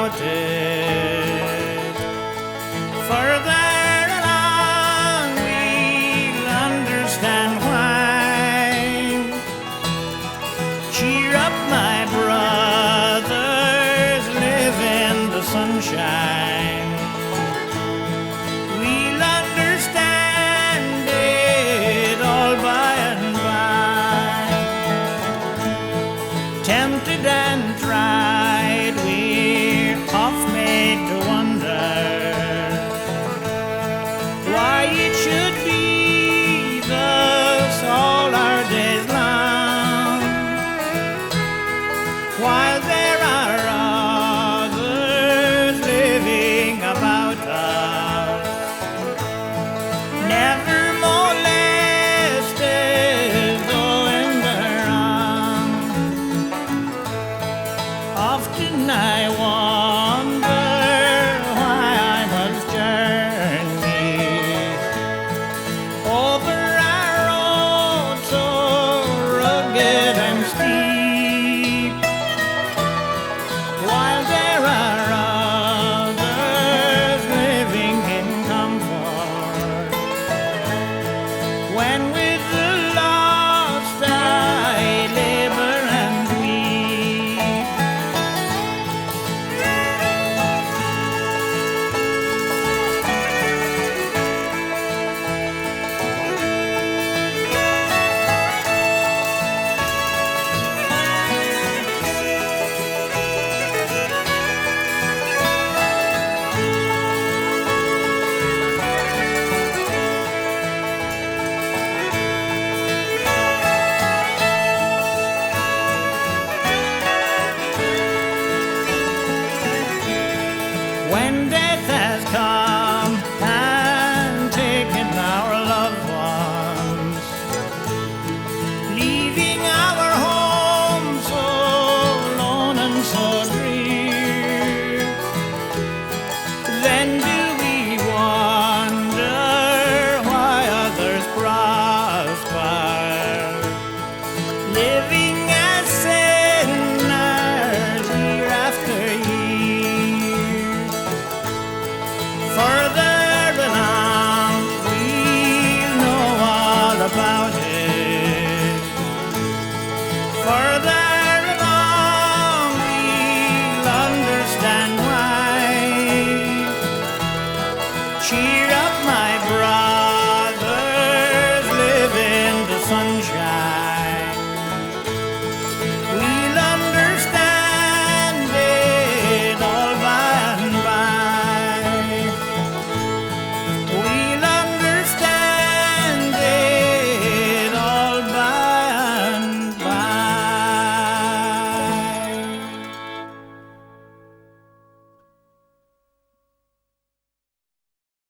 about it. Further along we'll understand why. Cheer up, my brothers, live in the sunshine. We'll understand it all by and by. Tempted and tried, we're oft made to wonder why it should be thus all our days long, while there are others living about us, never molested though in their wrong. Often I wonder why I must journey over our road so rugged and steep, while there are others living in comfort. When with the lost I labor and weep, when death has come and taken our loved ones, leaving our home so lone and so drear, then do we wonder why others prosper, living as sinners year after year. Further along, we'll know all about it. Further along, we'll understand why. Cheer up, my brother.